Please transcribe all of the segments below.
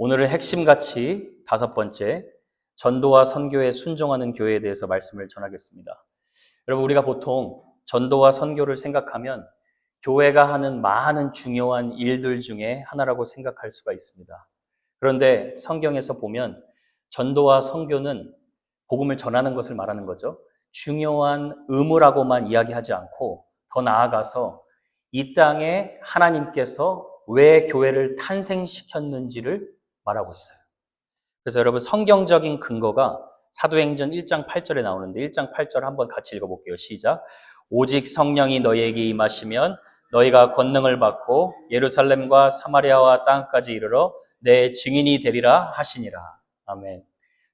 오늘은 핵심같이 5번째, 전도와 선교에 순종하는 교회에 대해서 말씀을 전하겠습니다. 여러분, 우리가 보통 전도와 선교를 생각하면 교회가 하는 많은 중요한 일들 중에 하나라고 생각할 수가 있습니다. 그런데 성경에서 보면 전도와 선교는 복음을 전하는 것을 말하는 거죠. 중요한 의무라고만 이야기하지 않고 더 나아가서 이 땅에 하나님께서 왜 교회를 탄생시켰는지를 말하고 있어요. 그래서 여러분, 성경적인 근거가 사도행전 1장 8절에 나오는데 1장 8절 한번 같이 읽어볼게요. 시작. 오직 성령이 너희에게 임하시면 너희가 권능을 받고 예루살렘과 사마리아와 땅까지 이르러 내 증인이 되리라 하시니라. 아멘.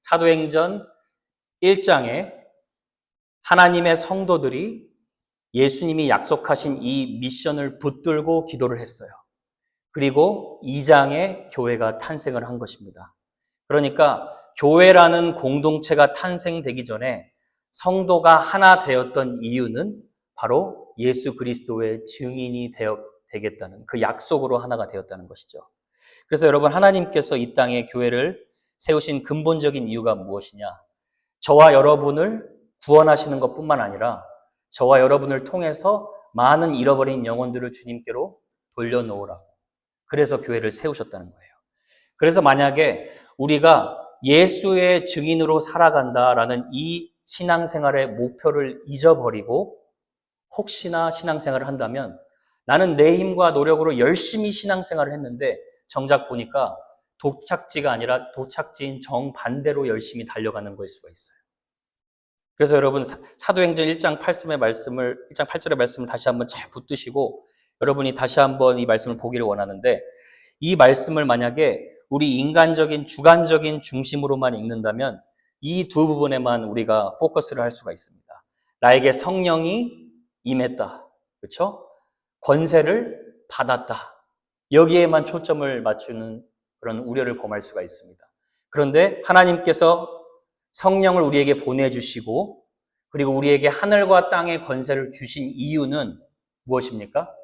사도행전 1장에 하나님의 성도들이 예수님이 약속하신 이 미션을 붙들고 기도를 했어요. 그리고 2장에 교회가 탄생을 한 것입니다. 그러니까 교회라는 공동체가 탄생되기 전에 성도가 하나 되었던 이유는 바로 예수 그리스도의 증인이 되겠다는 그 약속으로 하나가 되었다는 것이죠. 그래서 여러분, 하나님께서 이 땅에 교회를 세우신 근본적인 이유가 무엇이냐? 저와 여러분을 구원하시는 것뿐만 아니라 저와 여러분을 통해서 많은 잃어버린 영혼들을 주님께로 돌려놓으라고. 그래서 교회를 세우셨다는 거예요. 그래서 만약에 우리가 예수의 증인으로 살아간다라는 이 신앙생활의 목표를 잊어버리고 혹시나 신앙생활을 한다면 나는 내 힘과 노력으로 열심히 신앙생활을 했는데 정작 보니까 도착지가 아니라 도착지인 정반대로 열심히 달려가는 거일 수가 있어요. 그래서 여러분, 사도행전 1장 8절의 말씀을 다시 한번 잘 붙드시고 여러분이 다시 한번 이 말씀을 보기를 원하는데, 이 말씀을 만약에 우리 인간적인 주관적인 중심으로만 읽는다면 이 두 부분에만 우리가 포커스를 할 수가 있습니다. 나에게 성령이 임했다. 그렇죠? 권세를 받았다. 여기에만 초점을 맞추는 그런 우려를 범할 수가 있습니다. 그런데 하나님께서 성령을 우리에게 보내주시고 그리고 우리에게 하늘과 땅의 권세를 주신 이유는 무엇입니까?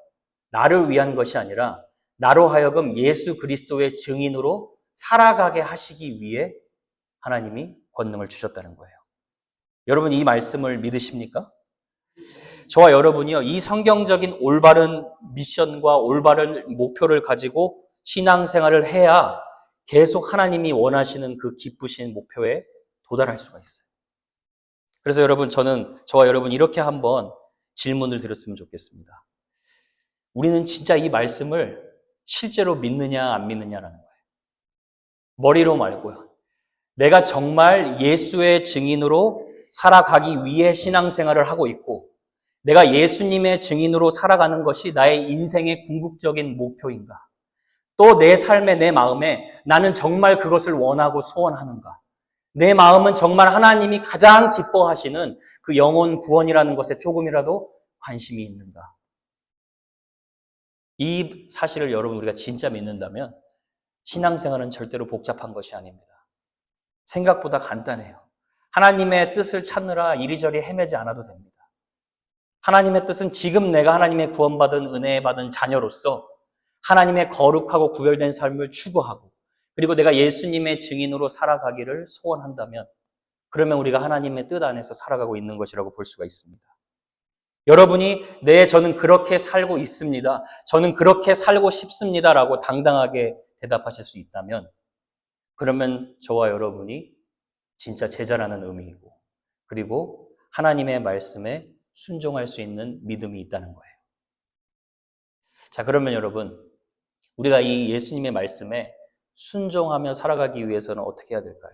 나를 위한 것이 아니라 나로 하여금 예수 그리스도의 증인으로 살아가게 하시기 위해 하나님이 권능을 주셨다는 거예요. 여러분, 이 말씀을 믿으십니까? 저와 여러분이요, 이 성경적인 올바른 미션과 올바른 목표를 가지고 신앙생활을 해야 계속 하나님이 원하시는 그 기쁘신 목표에 도달할 수가 있어요. 그래서 여러분, 저와 여러분 이렇게 한번 질문을 드렸으면 좋겠습니다. 우리는 진짜 이 말씀을 실제로 믿느냐 안 믿느냐라는 거예요. 머리로 말고요. 내가 정말 예수의 증인으로 살아가기 위해 신앙생활을 하고 있고 내가 예수님의 증인으로 살아가는 것이 나의 인생의 궁극적인 목표인가? 또 내 삶에, 내 마음에 나는 정말 그것을 원하고 소원하는가? 내 마음은 정말 하나님이 가장 기뻐하시는 그 영혼 구원이라는 것에 조금이라도 관심이 있는가? 이 사실을 여러분 우리가 진짜 믿는다면 신앙생활은 절대로 복잡한 것이 아닙니다. 생각보다 간단해요. 하나님의 뜻을 찾느라 이리저리 헤매지 않아도 됩니다. 하나님의 뜻은 지금 내가 하나님의 구원받은 은혜 받은 자녀로서 하나님의 거룩하고 구별된 삶을 추구하고 그리고 내가 예수님의 증인으로 살아가기를 소원한다면 그러면 우리가 하나님의 뜻 안에서 살아가고 있는 것이라고 볼 수가 있습니다. 여러분이 네, 저는 그렇게 살고 있습니다. 저는 그렇게 살고 싶습니다라고 당당하게 대답하실 수 있다면 그러면 저와 여러분이 진짜 제자라는 의미이고 그리고 하나님의 말씀에 순종할 수 있는 믿음이 있다는 거예요. 자, 그러면 여러분, 우리가 이 예수님의 말씀에 순종하며 살아가기 위해서는 어떻게 해야 될까요?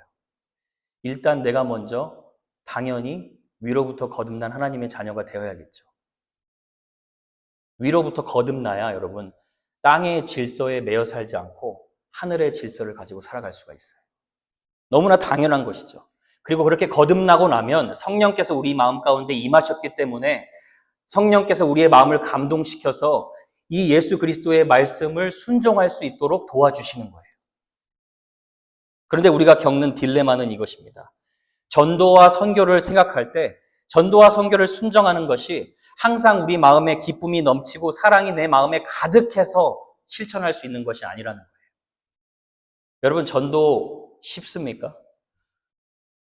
일단 내가 먼저 당연히 위로부터 거듭난 하나님의 자녀가 되어야겠죠. 위로부터 거듭나야 여러분 땅의 질서에 매여 살지 않고 하늘의 질서를 가지고 살아갈 수가 있어요. 너무나 당연한 것이죠. 그리고 그렇게 거듭나고 나면 성령께서 우리 마음 가운데 임하셨기 때문에 성령께서 우리의 마음을 감동시켜서 이 예수 그리스도의 말씀을 순종할 수 있도록 도와주시는 거예요. 그런데 우리가 겪는 딜레마는 이것입니다. 전도와 선교를 생각할 때 전도와 선교를 순종하는 것이 항상 우리 마음에 기쁨이 넘치고 사랑이 내 마음에 가득해서 실천할 수 있는 것이 아니라는 거예요. 여러분, 전도 쉽습니까?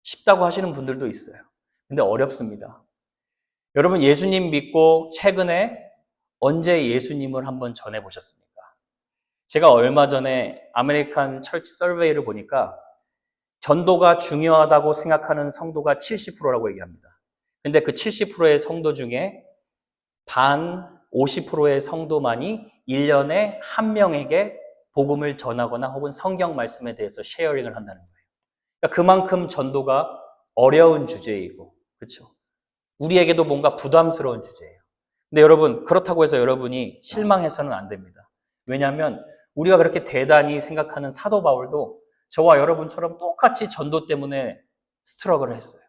쉽다고 하시는 분들도 있어요. 근데 어렵습니다. 여러분, 예수님 믿고 최근에 언제 예수님을 한번 전해보셨습니까? 제가 얼마 전에 아메리칸 철치 서베이를 보니까 전도가 중요하다고 생각하는 성도가 70%라고 얘기합니다. 근데 그 70%의 성도 중에 반 50%의 성도만이 1년에 한 명에게 복음을 전하거나 혹은 성경 말씀에 대해서 쉐어링을 한다는 거예요. 그러니까 그만큼 전도가 어려운 주제이고, 그렇죠? 우리에게도 뭔가 부담스러운 주제예요. 근데 여러분, 그렇다고 해서 여러분이 실망해서는 안 됩니다. 왜냐하면 우리가 그렇게 대단히 생각하는 사도 바울도 저와 여러분처럼 똑같이 전도 때문에 스트러글을 했어요.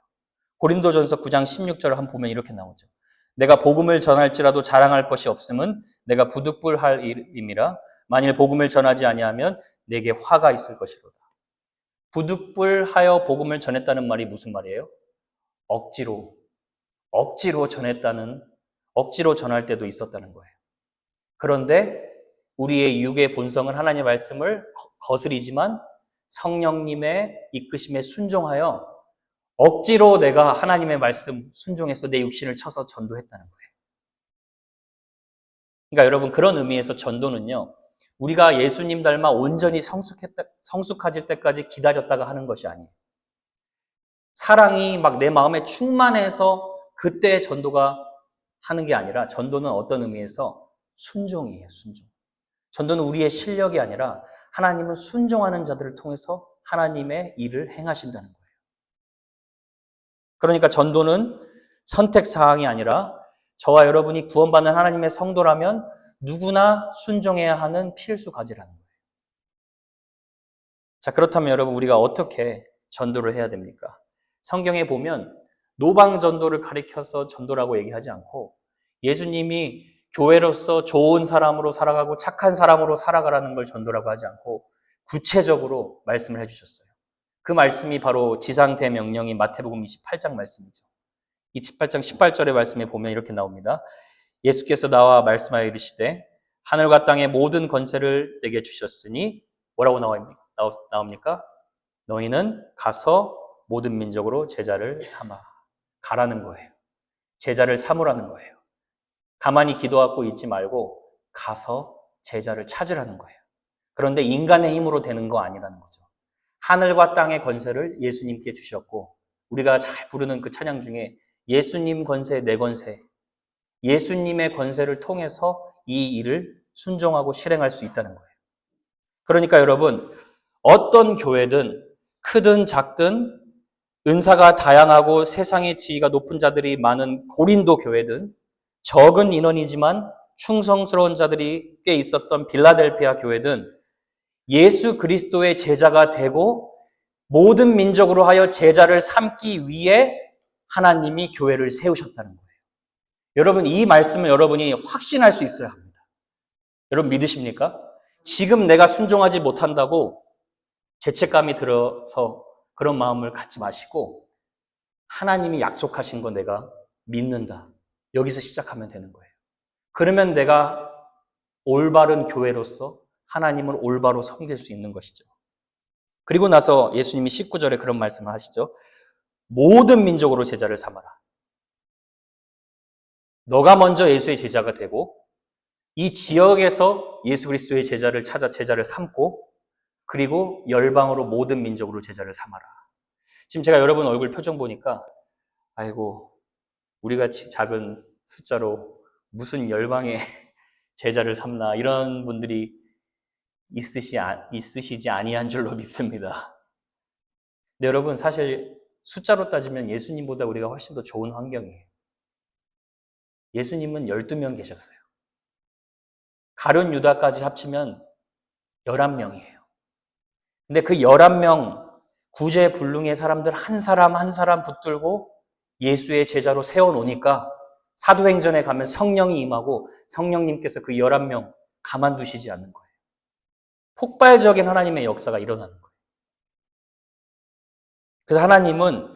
고린도전서 9장 16절을 한번 보면 이렇게 나오죠. 내가 복음을 전할지라도 자랑할 것이 없음은 내가 부득불할 일임이라. 만일 복음을 전하지 아니하면 내게 화가 있을 것이로다. 부득불하여 복음을 전했다는 말이 무슨 말이에요? 억지로 전했다는, 억지로 전할 때도 있었다는 거예요. 그런데 우리의 육의 본성은 하나님의 말씀을 거스리지만 성령님의 이끄심에 순종하여 억지로 내가 하나님의 말씀 순종해서 내 육신을 쳐서 전도했다는 거예요. 그러니까 여러분, 그런 의미에서 전도는요, 우리가 예수님 닮아 온전히 성숙해질 때까지 기다렸다가 하는 것이 아니에요. 사랑이 막 내 마음에 충만해서 그때 전도가 하는 게 아니라 전도는 어떤 의미에서 순종이에요, 순종. 전도는 우리의 실력이 아니라 하나님은 순종하는 자들을 통해서 하나님의 일을 행하신다는 거예요. 그러니까 전도는 선택사항이 아니라 저와 여러분이 구원받는 하나님의 성도라면 누구나 순종해야 하는 필수 과제라는 거예요. 자, 그렇다면 여러분, 우리가 어떻게 전도를 해야 됩니까? 성경에 보면 노방 전도를 가리켜서 전도라고 얘기하지 않고 예수님이 교회로서 좋은 사람으로 살아가고 착한 사람으로 살아가라는 걸 전도라고 하지 않고 구체적으로 말씀을 해주셨어요. 그 말씀이 바로 지상대명령인 마태복음 28장 말씀이죠. 이 28장 18절의 말씀에 보면 이렇게 나옵니다. 예수께서 나와 말씀하여 이르시되 하늘과 땅의 모든 권세를 내게 주셨으니 뭐라고 나옵니까? 너희는 가서 모든 민족으로 제자를 삼아. 가라는 거예요. 제자를 삼으라는 거예요. 가만히 기도하고 있지 말고 가서 제자를 찾으라는 거예요. 그런데 인간의 힘으로 되는 거 아니라는 거죠. 하늘과 땅의 권세를 예수님께 주셨고 우리가 잘 부르는 그 찬양 중에 예수님 권세, 내 권세, 예수님의 권세를 통해서 이 일을 순종하고 실행할 수 있다는 거예요. 그러니까 여러분, 어떤 교회든 크든 작든 은사가 다양하고 세상의 지위가 높은 자들이 많은 고린도 교회든 적은 인원이지만 충성스러운 자들이 꽤 있었던 빌라델피아 교회든 예수 그리스도의 제자가 되고 모든 민족으로 하여 제자를 삼기 위해 하나님이 교회를 세우셨다는 거예요. 여러분, 이 말씀을 여러분이 확신할 수 있어야 합니다. 여러분 믿으십니까? 지금 내가 순종하지 못한다고 죄책감이 들어서 그런 마음을 갖지 마시고 하나님이 약속하신 거 내가 믿는다. 여기서 시작하면 되는 거예요. 그러면 내가 올바른 교회로서 하나님을 올바로 섬길 수 있는 것이죠. 그리고 나서 예수님이 19절에 그런 말씀을 하시죠. 모든 민족으로 제자를 삼아라. 너가 먼저 예수의 제자가 되고 이 지역에서 예수 그리스도의 제자를 찾아 제자를 삼고 그리고 열방으로 모든 민족으로 제자를 삼아라. 지금 제가 여러분 얼굴 표정 보니까 아이고 우리같이 작은 숫자로 무슨 열방의 제자를 삼나 이런 분들이 있으시지 아니한 줄로 믿습니다. 근데 여러분 사실 숫자로 따지면 예수님보다 우리가 훨씬 더 좋은 환경이에요. 예수님은 12명 계셨어요. 가룟 유다까지 합치면 11명이에요. 근데 그 11명 구제불능의 사람들 한 사람 한 사람 붙들고 예수의 제자로 세워놓으니까 사도행전에 가면 성령이 임하고 성령님께서 그 11명 가만두시지 않는 거예요. 폭발적인 하나님의 역사가 일어나는 거예요. 그래서 하나님은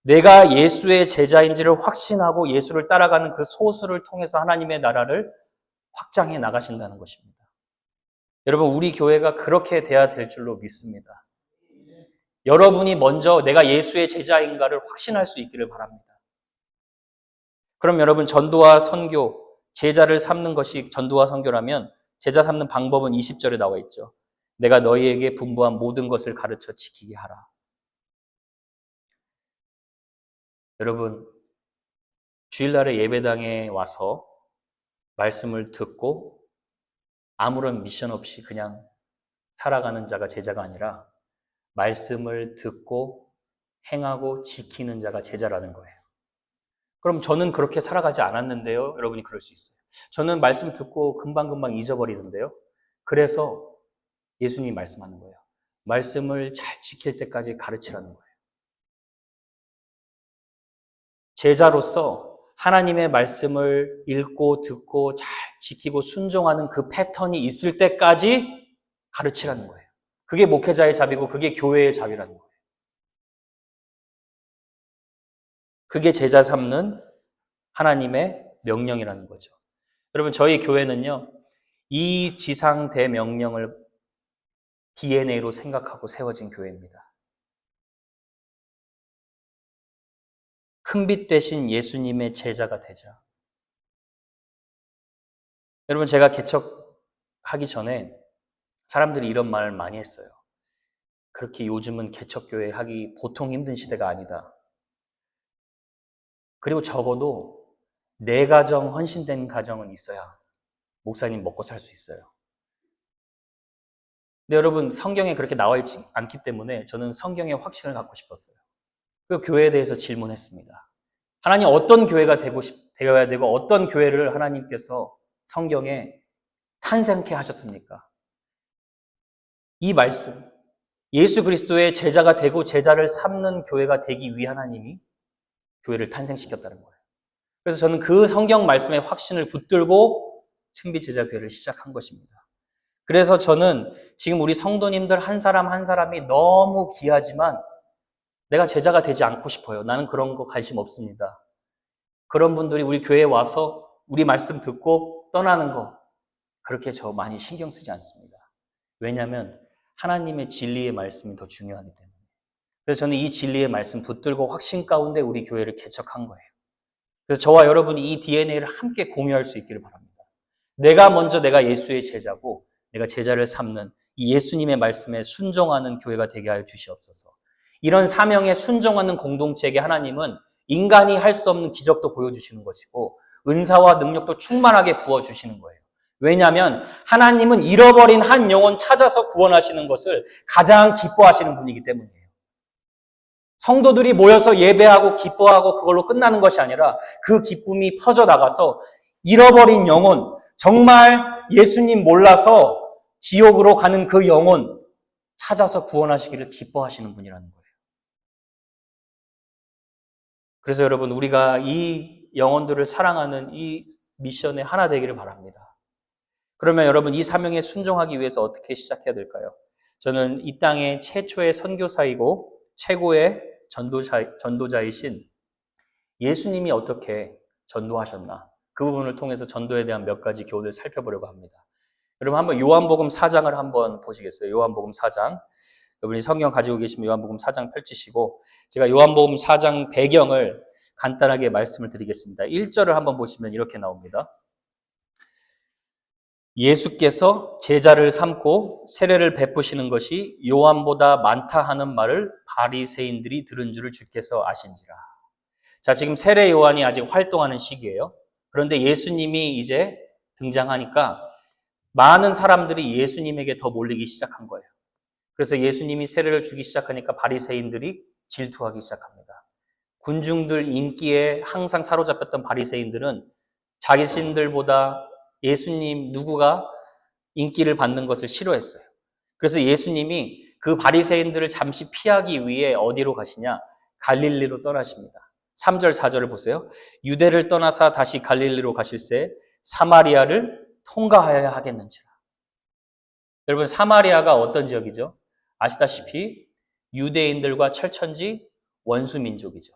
내가 예수의 제자인지를 확신하고 예수를 따라가는 그 소수를 통해서 하나님의 나라를 확장해 나가신다는 것입니다. 여러분, 우리 교회가 그렇게 돼야 될 줄로 믿습니다. 여러분이 먼저 내가 예수의 제자인가를 확신할 수 있기를 바랍니다. 그럼 여러분, 전도와 선교, 제자를 삼는 것이 전도와 선교라면 제자 삼는 방법은 20절에 나와 있죠. 내가 너희에게 분부한 모든 것을 가르쳐 지키게 하라. 여러분, 주일날에 예배당에 와서 말씀을 듣고 아무런 미션 없이 그냥 살아가는 자가 제자가 아니라 말씀을 듣고 행하고 지키는 자가 제자라는 거예요. 그럼 저는 그렇게 살아가지 않았는데요. 여러분이 그럴 수 있어요. 저는 말씀 듣고 금방금방 잊어버리는데요. 그래서 예수님이 말씀하는 거예요. 말씀을 잘 지킬 때까지 가르치라는 거예요. 제자로서 하나님의 말씀을 읽고 듣고 잘 지키고 순종하는 그 패턴이 있을 때까지 가르치라는 거예요. 그게 목회자의 자비고 그게 교회의 자비라는 거예요. 그게 제자 삼는 하나님의 명령이라는 거죠. 여러분, 저희 교회는요, 이 지상 대명령을 DNA로 생각하고 세워진 교회입니다. 큰 빛 대신 예수님의 제자가 되자. 여러분, 제가 개척하기 전에 사람들이 이런 말을 많이 했어요. 그렇게 요즘은 개척교회 하기 보통 힘든 시대가 아니다. 그리고 적어도 내 가정, 헌신된 가정은 있어야 목사님 먹고 살 수 있어요. 근데 여러분, 성경에 그렇게 나와 있지 않기 때문에 저는 성경의 확신을 갖고 싶었어요. 그 교회에 대해서 질문했습니다. 하나님 어떤 교회가 되어야 되고 어떤 교회를 하나님께서 성경에 탄생케 하셨습니까? 이 말씀, 예수 그리스도의 제자가 되고 제자를 삼는 교회가 되기 위한 하나님이 교회를 탄생시켰다는 거예요. 그래서 저는 그 성경 말씀의 확신을 붙들고 신비제자교회를 시작한 것입니다. 그래서 저는 지금 우리 성도님들 한 사람 한 사람이 너무 귀하지만 내가 제자가 되지 않고 싶어요. 나는 그런 거 관심 없습니다. 그런 분들이 우리 교회에 와서 우리 말씀 듣고 떠나는 거 그렇게 저 많이 신경 쓰지 않습니다. 왜냐하면 하나님의 진리의 말씀이 더 중요하기 때문에. 그래서 저는 이 진리의 말씀 붙들고 확신 가운데 우리 교회를 개척한 거예요. 그래서 저와 여러분이 이 DNA를 함께 공유할 수 있기를 바랍니다. 내가 예수의 제자고 내가 제자를 삼는 이 예수님의 말씀에 순종하는 교회가 되게 하여 주시옵소서. 이런 사명에 순종하는 공동체에게 하나님은 인간이 할 수 없는 기적도 보여주시는 것이고 은사와 능력도 충만하게 부어주시는 거예요. 왜냐하면 하나님은 잃어버린 한 영혼 찾아서 구원하시는 것을 가장 기뻐하시는 분이기 때문이에요. 성도들이 모여서 예배하고 기뻐하고 그걸로 끝나는 것이 아니라 그 기쁨이 퍼져나가서 잃어버린 영혼, 정말 예수님 몰라서 지옥으로 가는 그 영혼 찾아서 구원하시기를 기뻐하시는 분이라는 거예요. 그래서 여러분, 우리가 이 영혼들을 사랑하는 이 미션에 하나 되기를 바랍니다. 그러면 여러분, 이 사명에 순종하기 위해서 어떻게 시작해야 될까요? 저는 이 땅의 최초의 선교사이고 최고의 전도자이신 예수님이 어떻게 전도하셨나? 그 부분을 통해서 전도에 대한 몇 가지 교훈을 살펴보려고 합니다. 여러분, 한번 요한복음 4장을 한번 보시겠어요? 요한복음 4장. 여러분이 성경 가지고 계시면 요한복음 4장 펼치시고 제가 요한복음 4장 배경을 간단하게 말씀을 드리겠습니다. 1절을 한번 보시면 이렇게 나옵니다. 예수께서 제자를 삼고 세례를 베푸시는 것이 요한보다 많다 하는 말을 바리새인들이 들은 줄을 주께서 아신지라. 자, 지금 세례 요한이 아직 활동하는 시기예요. 그런데 예수님이 이제 등장하니까 많은 사람들이 예수님에게 더 몰리기 시작한 거예요. 그래서 예수님이 세례를 주기 시작하니까 바리새인들이 질투하기 시작합니다. 군중들 인기에 항상 사로잡혔던 바리새인들은 자신들보다 예수님 누구가 인기를 받는 것을 싫어했어요. 그래서 예수님이 그 바리새인들을 잠시 피하기 위해 어디로 가시냐? 갈릴리로 떠나십니다. 3절, 4절을 보세요. 유대를 떠나사 다시 갈릴리로 가실새 사마리아를 통과하여야 하겠는지라. 여러분, 사마리아가 어떤 지역이죠? 아시다시피 유대인들과 철천지 원수민족이죠.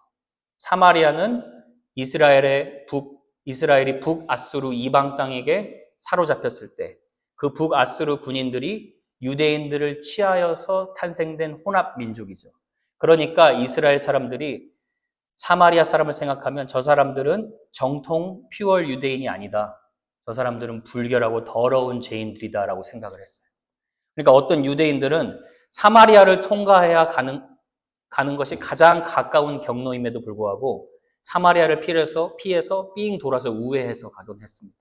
사마리아는 이스라엘이 북아수르 이방 땅에게 사로잡혔을 때 그 북아수르 군인들이 유대인들을 치하여서 탄생된 혼합 민족이죠. 그러니까 이스라엘 사람들이 사마리아 사람을 생각하면 저 사람들은 정통 퓨어 유대인이 아니다. 저 사람들은 불결하고 더러운 죄인들이다라고 생각을 했어요. 그러니까 어떤 유대인들은 사마리아를 통과해야 가는 것이 가장 가까운 경로임에도 불구하고 사마리아를 피해서 삥 돌아서 우회해서 가곤 했습니다.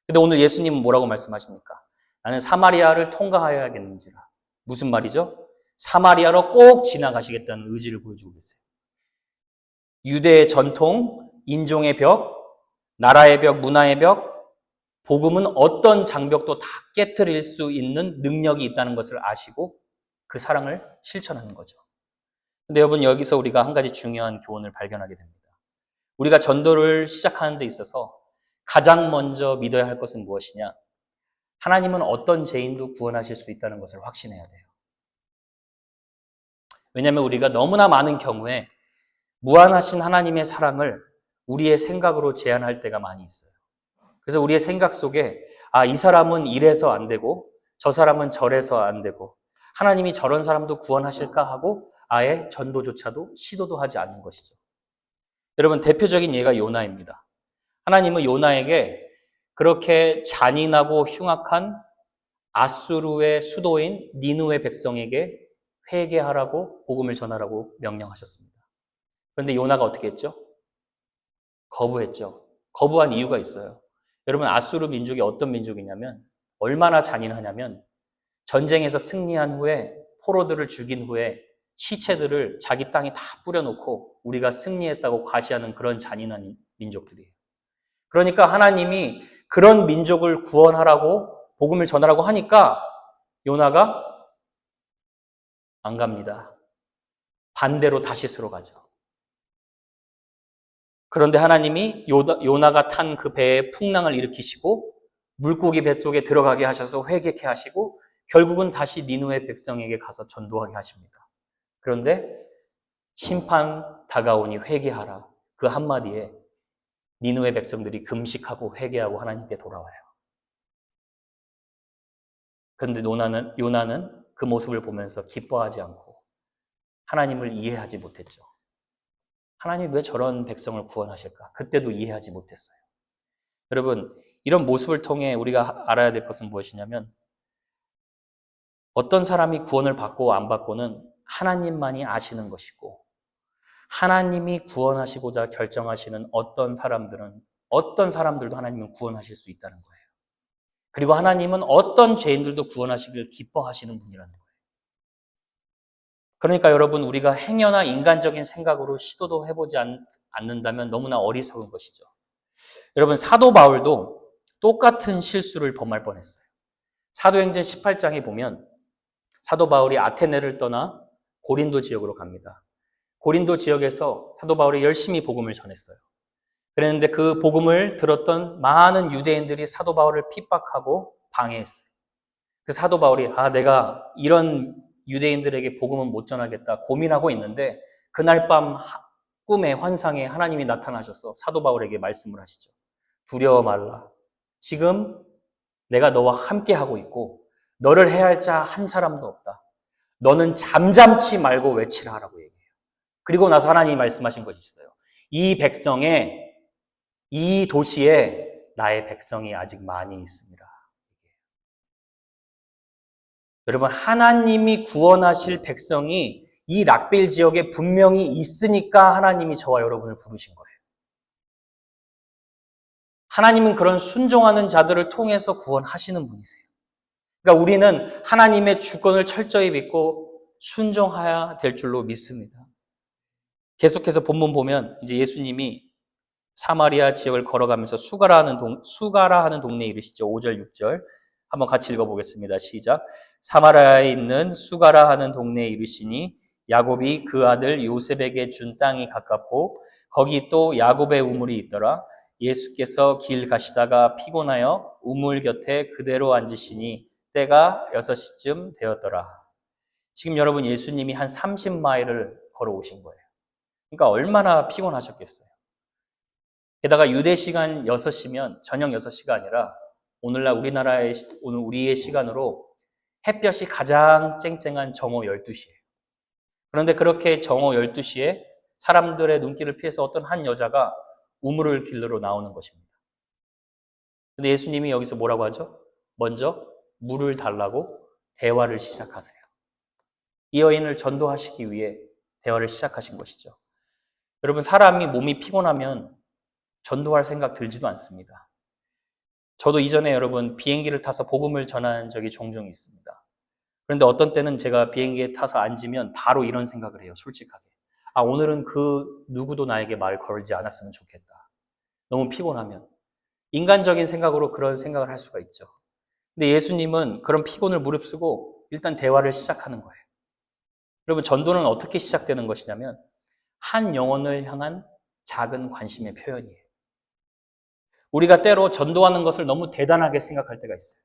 근데 오늘 예수님은 뭐라고 말씀하십니까? 나는 사마리아를 통과해야겠는지라. 무슨 말이죠? 사마리아로 꼭 지나가시겠다는 의지를 보여주고 계세요. 유대의 전통, 인종의 벽, 나라의 벽, 문화의 벽, 복음은 어떤 장벽도 다 깨트릴 수 있는 능력이 있다는 것을 아시고 그 사랑을 실천하는 거죠. 근데 여러분, 여기서 우리가 한 가지 중요한 교훈을 발견하게 됩니다. 우리가 전도를 시작하는 데 있어서 가장 먼저 믿어야 할 것은 무엇이냐? 하나님은 어떤 죄인도 구원하실 수 있다는 것을 확신해야 돼요. 왜냐하면 우리가 너무나 많은 경우에 무한하신 하나님의 사랑을 우리의 생각으로 제한할 때가 많이 있어요. 그래서 우리의 생각 속에 이 사람은 이래서 안 되고 저 사람은 저래서 안 되고 하나님이 저런 사람도 구원하실까 하고 아예 전도조차도 시도도 하지 않는 것이죠. 여러분, 대표적인 예가 요나입니다. 하나님은 요나에게 그렇게 잔인하고 흉악한 아수르의 수도인 니느웨 백성에게 회개하라고 복음을 전하라고 명령하셨습니다. 그런데 요나가 어떻게 했죠? 거부했죠. 거부한 이유가 있어요. 여러분, 아수르 민족이 어떤 민족이냐면 얼마나 잔인하냐면 전쟁에서 승리한 후에 포로들을 죽인 후에 시체들을 자기 땅에 다 뿌려놓고 우리가 승리했다고 과시하는 그런 잔인한 민족들이에요. 그러니까 하나님이 그런 민족을 구원하라고 복음을 전하라고 하니까 요나가 안 갑니다. 반대로 다시스로 가죠. 그런데 하나님이 요나가 탄 그 배에 풍랑을 일으키시고 물고기 뱃속에 들어가게 하셔서 회개케 하시고 결국은 다시 니느웨 백성에게 가서 전도하게 하십니다. 그런데 심판 다가오니 회개하라. 그 한마디에 니느웨 백성들이 금식하고 회개하고 하나님께 돌아와요. 그런데 요나는 그 모습을 보면서 기뻐하지 않고 하나님을 이해하지 못했죠. 하나님이 왜 저런 백성을 구원하실까? 그때도 이해하지 못했어요. 여러분, 이런 모습을 통해 우리가 알아야 될 것은 무엇이냐면 어떤 사람이 구원을 받고 안 받고는 하나님만이 아시는 것이고 하나님이 구원하시고자 결정하시는 어떤 사람들도 하나님은 구원하실 수 있다는 거예요. 그리고 하나님은 어떤 죄인들도 구원하시길 기뻐하시는 분이라는 거예요. 그러니까 여러분, 우리가 행여나 인간적인 생각으로 시도도 해보지 않는다면 너무나 어리석은 것이죠. 여러분, 사도 바울도 똑같은 실수를 범할 뻔했어요. 사도행전 18장에 보면 사도 바울이 아테네를 떠나 고린도 지역으로 갑니다. 고린도 지역에서 사도 바울이 열심히 복음을 전했어요. 그랬는데 그 복음을 들었던 많은 유대인들이 사도 바울을 핍박하고 방해했어요. 그 사도 바울이 내가 이런 유대인들에게 복음은 못 전하겠다 고민하고 있는데 그날 밤 꿈에 환상에 하나님이 나타나셔서 사도 바울에게 말씀을 하시죠. 두려워 말라. 지금 내가 너와 함께 하고 있고 너를 해할 자 한 사람도 없다. 너는 잠잠치 말고 외치라 하라고 얘기해요. 그리고 나서 하나님이 말씀하신 것이 있어요. 이 도시에 나의 백성이 아직 많이 있습니다. 여러분, 하나님이 구원하실 백성이 이 락빌 지역에 분명히 있으니까 하나님이 저와 여러분을 부르신 거예요. 하나님은 그런 순종하는 자들을 통해서 구원하시는 분이세요. 그러니까 우리는 하나님의 주권을 철저히 믿고 순종해야 될 줄로 믿습니다. 계속해서 본문 보면 이제 예수님이 사마리아 지역을 걸어가면서 수가라 하는 동네에 이르시죠. 5절, 6절. 한번 같이 읽어보겠습니다. 시작. 사마리아에 있는 수가라 하는 동네에 이르시니 야곱이 그 아들 요셉에게 준 땅이 가깝고 거기 또 야곱의 우물이 있더라. 예수께서 길 가시다가 피곤하여 우물 곁에 그대로 앉으시니 때가 6시쯤 되었더라. 지금 여러분, 예수님이 한 30마일을 걸어오신 거예요. 그러니까 얼마나 피곤하셨겠어요. 게다가 유대 시간 6시면 저녁 6시가 아니라 오늘날 오늘 우리의 시간으로 햇볕이 가장 쨍쨍한 정오 12시예요. 그런데 그렇게 정오 12시에 사람들의 눈길을 피해서 어떤 한 여자가 우물을 길러 나오는 것입니다. 근데 예수님이 여기서 뭐라고 하죠? 먼저 물을 달라고 대화를 시작하세요. 이 여인을 전도하시기 위해 대화를 시작하신 것이죠. 여러분, 사람이 몸이 피곤하면 전도할 생각 들지도 않습니다. 저도 이전에 여러분 비행기를 타서 복음을 전한 적이 종종 있습니다. 그런데 어떤 때는 제가 비행기에 타서 앉으면 바로 이런 생각을 해요. 솔직하게. 아, 오늘은 그 누구도 나에게 말 걸지 않았으면 좋겠다. 너무 피곤하면. 인간적인 생각으로 그런 생각을 할 수가 있죠. 근데 예수님은 그런 피곤을 무릅쓰고 일단 대화를 시작하는 거예요. 여러분, 전도는 어떻게 시작되는 것이냐면 한 영혼을 향한 작은 관심의 표현이에요. 우리가 때로 전도하는 것을 너무 대단하게 생각할 때가 있어요.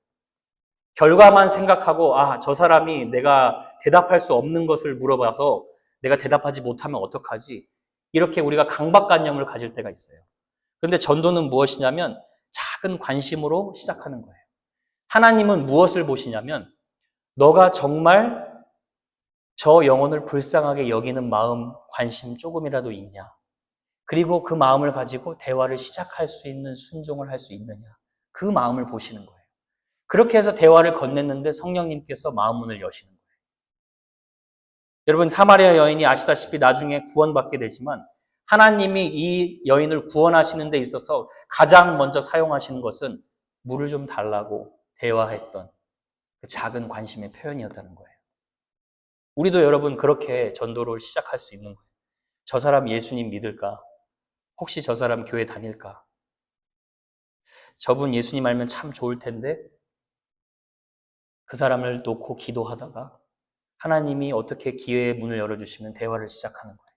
결과만 생각하고, 아, 저 사람이 내가 대답할 수 없는 것을 물어봐서 내가 대답하지 못하면 어떡하지? 이렇게 우리가 강박관념을 가질 때가 있어요. 그런데 전도는 무엇이냐면 작은 관심으로 시작하는 거예요. 하나님은 무엇을 보시냐면 너가 정말 저 영혼을 불쌍하게 여기는 마음, 관심 조금이라도 있냐? 그리고 그 마음을 가지고 대화를 시작할 수 있는 순종을 할 수 있느냐? 그 마음을 보시는 거예요. 그렇게 해서 대화를 건넸는데 성령님께서 마음 문을 여시는 거예요. 여러분, 사마리아 여인이 아시다시피 나중에 구원받게 되지만 하나님이 이 여인을 구원하시는 데 있어서 가장 먼저 사용하시는 것은 물을 좀 달라고 대화했던 그 작은 관심의 표현이었다는 거예요. 우리도 여러분 그렇게 전도를 시작할 수 있는 거예요. 저 사람 예수님 믿을까? 혹시 저 사람 교회 다닐까? 저분 예수님 알면 참 좋을 텐데 그 사람을 놓고 기도하다가 하나님이 어떻게 기회의 문을 열어주시면 대화를 시작하는 거예요.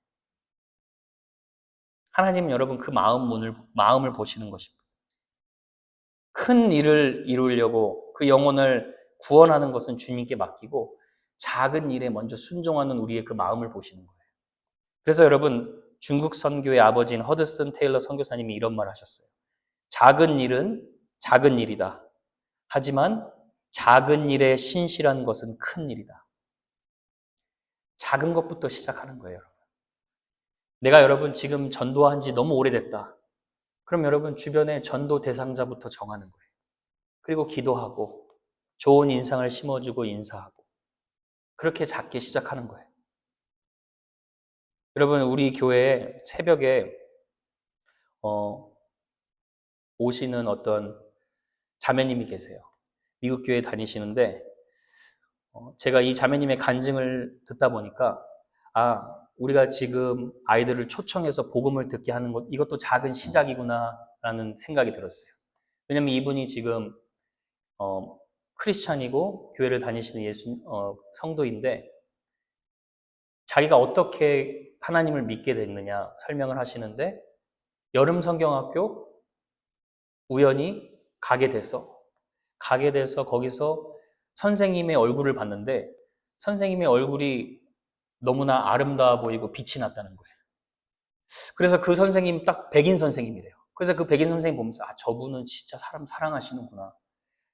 하나님은 여러분 그 마음을 보시는 것입니다. 큰 일을 이루려고 그 영혼을 구원하는 것은 주님께 맡기고 작은 일에 먼저 순종하는 우리의 그 마음을 보시는 거예요. 그래서 여러분 중국 선교의 아버지인 허드슨 테일러 선교사님이 이런 말 하셨어요. 작은 일은 작은 일이다. 하지만 작은 일에 신실한 것은 큰 일이다. 작은 것부터 시작하는 거예요, 여러분. 내가 여러분 지금 전도한 지 너무 오래됐다. 그럼 여러분 주변에 전도 대상자부터 정하는 거예요. 그리고 기도하고 좋은 인상을 심어주고 인사하고 그렇게 작게 시작하는 거예요. 여러분 우리 교회에 새벽에 오시는 어떤 자매님이 계세요. 미국 교회 다니시는데 제가 이 자매님의 간증을 듣다 보니까 우리가 지금 아이들을 초청해서 복음을 듣게 하는 것 이것도 작은 시작이구나라는 생각이 들었어요. 왜냐하면 이분이 지금 크리스찬이고 교회를 다니시는 성도인데 자기가 어떻게 하나님을 믿게 됐느냐 설명을 하시는데 여름 성경학교 우연히 가게 돼서 거기서 선생님의 얼굴을 봤는데 선생님의 얼굴이 너무나 아름다워 보이고 빛이 났다는 거예요. 그래서 그 선생님 딱 백인 선생님이래요. 그래서 그 백인 선생님 보면서 저분은 진짜 사람 사랑하시는구나.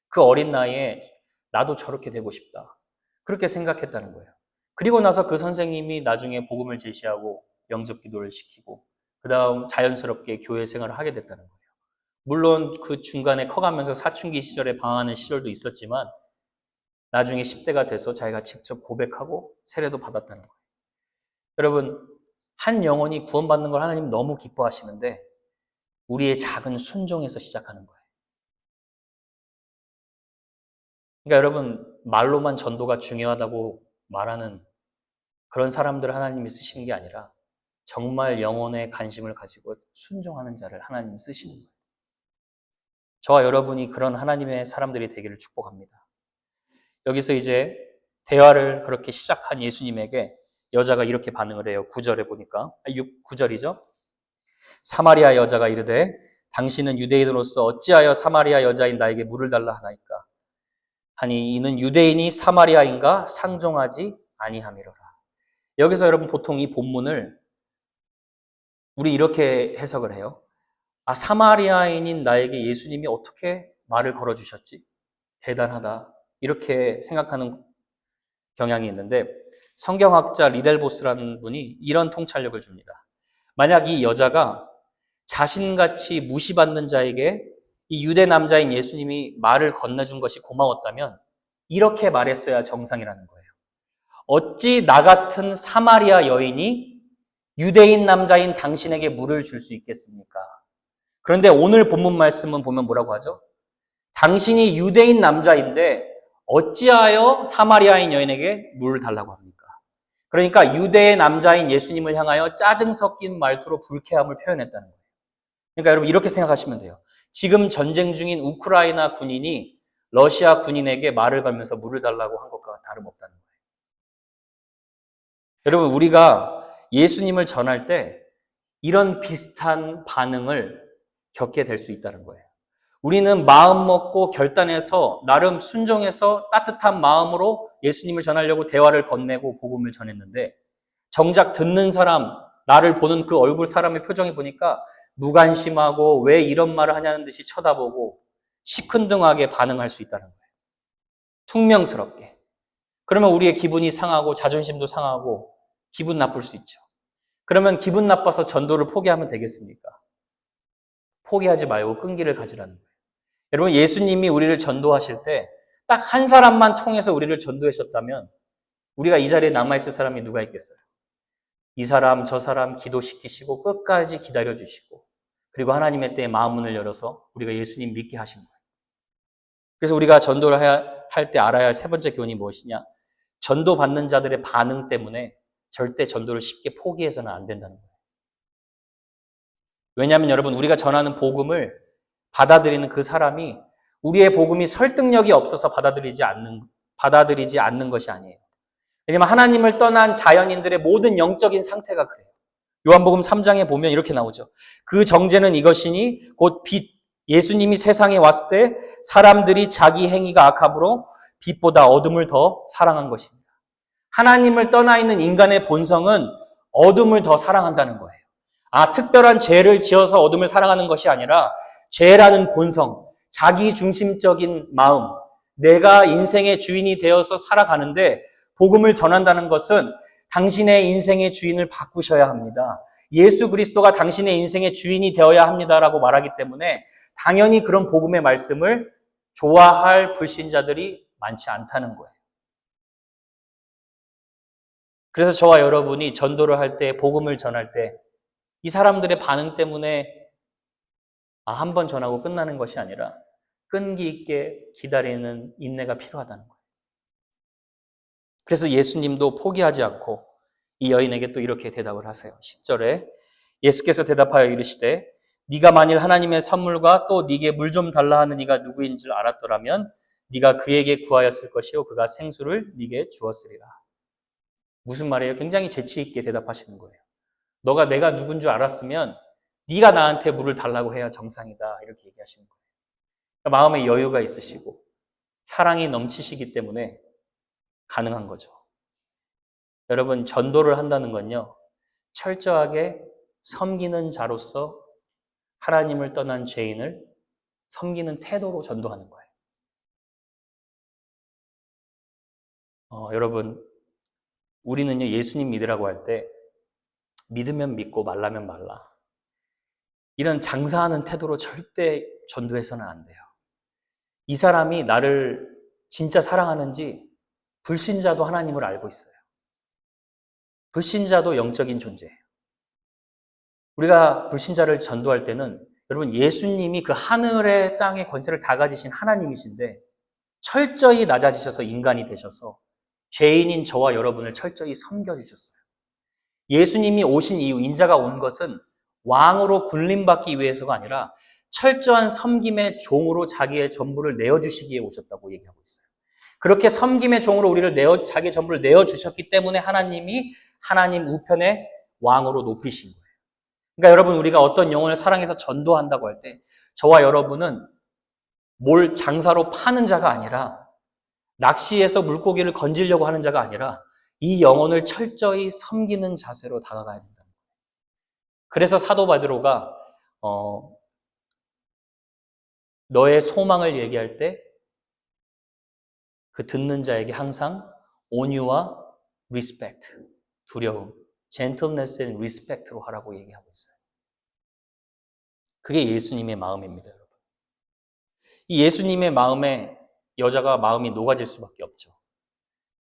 그 어린 나이에 나도 저렇게 되고 싶다. 그렇게 생각했다는 거예요. 그리고 나서 그 선생님이 나중에 복음을 제시하고 영접 기도를 시키고 그 다음 자연스럽게 교회 생활을 하게 됐다는 거예요. 물론 그 중간에 커가면서 사춘기 시절에 방황하는 시절도 있었지만 나중에 10대가 돼서 자기가 직접 고백하고 세례도 받았다는 거예요. 여러분 한 영혼이 구원받는 걸 하나님 너무 기뻐하시는데 우리의 작은 순종에서 시작하는 거예요. 그러니까 여러분 말로만 전도가 중요하다고 말하는 그런 사람들을 하나님이 쓰시는 게 아니라 정말 영혼의 관심을 가지고 순종하는 자를 하나님이 쓰시는 거예요. 저와 여러분이 그런 하나님의 사람들이 되기를 축복합니다. 여기서 이제 대화를 그렇게 시작한 예수님에게 여자가 이렇게 반응을 해요. 9절에 보니까 9절이죠. 사마리아 여자가 이르되 당신은 유대인으로서 어찌하여 사마리아 여자인 나에게 물을 달라 하나이까 하니 이는 유대인이 사마리아인가 상종하지 아니함이로라. 여기서 여러분 보통 이 본문을 우리 이렇게 해석을 해요. 사마리아인인 나에게 예수님이 어떻게 말을 걸어주셨지? 대단하다. 이렇게 생각하는 경향이 있는데 성경학자 리델보스라는 분이 이런 통찰력을 줍니다. 만약 이 여자가 자신같이 무시받는 자에게 이 유대 남자인 예수님이 말을 건네준 것이 고마웠다면 이렇게 말했어야 정상이라는 거예요. 어찌 나 같은 사마리아 여인이 유대인 남자인 당신에게 물을 줄 수 있겠습니까? 그런데 오늘 본문 말씀은 보면 뭐라고 하죠? 당신이 유대인 남자인데 어찌하여 사마리아인 여인에게 물을 달라고 합니까? 그러니까 유대의 남자인 예수님을 향하여 짜증 섞인 말투로 불쾌함을 표현했다는 거예요. 그러니까 여러분 이렇게 생각하시면 돼요. 지금 전쟁 중인 우크라이나 군인이 러시아 군인에게 말을 걸면서 물을 달라고 한 것과 다름없다는 거예요. 여러분 우리가 예수님을 전할 때 이런 비슷한 반응을 겪게 될 수 있다는 거예요. 우리는 마음 먹고 결단해서 나름 순종해서 따뜻한 마음으로 예수님을 전하려고 대화를 건네고 복음을 전했는데 정작 듣는 사람, 나를 보는 그 얼굴 사람의 표정이 보니까 무관심하고 왜 이런 말을 하냐는 듯이 쳐다보고 시큰둥하게 반응할 수 있다는 거예요. 퉁명스럽게. 그러면 우리의 기분이 상하고 자존심도 상하고 기분 나쁠 수 있죠. 그러면 기분 나빠서 전도를 포기하면 되겠습니까? 포기하지 말고 끈기를 가지라는 거예요. 여러분 예수님이 우리를 전도하실 때 딱 한 사람만 통해서 우리를 전도하셨다면 우리가 이 자리에 남아있을 사람이 누가 있겠어요? 이 사람 저 사람 기도시키시고 끝까지 기다려주시고 그리고 하나님의 때에 마음 문을 열어서 우리가 예수님 믿게 하신 거예요. 그래서 우리가 전도를 할 때 알아야 할 세 번째 교훈이 무엇이냐? 전도받는 자들의 반응 때문에 절대 전도를 쉽게 포기해서는 안 된다는 거예요. 왜냐하면 여러분 우리가 전하는 복음을 받아들이는 그 사람이 우리의 복음이 설득력이 없어서 받아들이지 않는 것이 아니에요. 왜냐하면 하나님을 떠난 자연인들의 모든 영적인 상태가 그래요. 요한복음 3장에 보면 이렇게 나오죠. 그 정죄는 이것이니 곧 빛. 예수님이 세상에 왔을 때 사람들이 자기 행위가 악함으로 빛보다 어둠을 더 사랑한 것입니다. 하나님을 떠나 있는 인간의 본성은 어둠을 더 사랑한다는 거예요. 특별한 죄를 지어서 어둠을 사랑하는 것이 아니라 죄라는 본성, 자기 중심적인 마음, 내가 인생의 주인이 되어서 살아가는데 복음을 전한다는 것은 당신의 인생의 주인을 바꾸셔야 합니다. 예수 그리스도가 당신의 인생의 주인이 되어야 합니다라고 말하기 때문에 당연히 그런 복음의 말씀을 좋아할 불신자들이 많지 않다는 거예요. 그래서 저와 여러분이 전도를 할 때, 복음을 전할 때 이 사람들의 반응 때문에 한 번 전하고 끝나는 것이 아니라 끈기 있게 기다리는 인내가 필요하다는 거예요. 그래서 예수님도 포기하지 않고 이 여인에게 또 이렇게 대답을 하세요. 10절에 예수께서 대답하여 이르시되 네가 만일 하나님의 선물과 또 네게 물 좀 달라 하는 이가 누구인 줄 알았더라면 네가 그에게 구하였을 것이요 그가 생수를 네게 주었으리라. 무슨 말이에요? 굉장히 재치 있게 대답하시는 거예요. 너가 내가 누군 줄 알았으면 네가 나한테 물을 달라고 해야 정상이다. 이렇게 얘기하시는 거예요. 그러니까 마음에 여유가 있으시고 사랑이 넘치시기 때문에 가능한 거죠. 여러분 전도를 한다는 건요. 철저하게 섬기는 자로서 하나님을 떠난 죄인을 섬기는 태도로 전도하는 거예요. 여러분 우리는요 예수님 믿으라고 할 때 믿으면 믿고 말라면 말라. 이런 장사하는 태도로 절대 전도해서는 안 돼요. 이 사람이 나를 진짜 사랑하는지 불신자도 하나님을 알고 있어요. 불신자도 영적인 존재예요. 우리가 불신자를 전도할 때는 여러분 예수님이 그 하늘의 땅의 권세를 다 가지신 하나님이신데 철저히 낮아지셔서 인간이 되셔서 죄인인 저와 여러분을 철저히 섬겨주셨어요. 예수님이 오신 이유, 인자가 온 것은 왕으로 군림받기 위해서가 아니라 철저한 섬김의 종으로 자기의 전부를 내어주시기에 오셨다고 얘기하고 있어요. 그렇게 섬김의 종으로 자기의 전부를 내어주셨기 때문에 하나님이 하나님 우편의 왕으로 높이신 거예요. 그러니까 여러분 우리가 어떤 영혼을 사랑해서 전도한다고 할 때 저와 여러분은 뭘 장사로 파는 자가 아니라 낚시해서 물고기를 건지려고 하는 자가 아니라 이 영혼을 철저히 섬기는 자세로 다가가야 된다는 거예요. 그래서 사도 바드로가 너의 소망을 얘기할 때 그 듣는 자에게 항상 온유와 respect, 두려움, gentleness and respect로 하라고 얘기하고 있어요. 그게 예수님의 마음입니다, 여러분. 이 예수님의 마음에 여자가 마음이 녹아질 수밖에 없죠.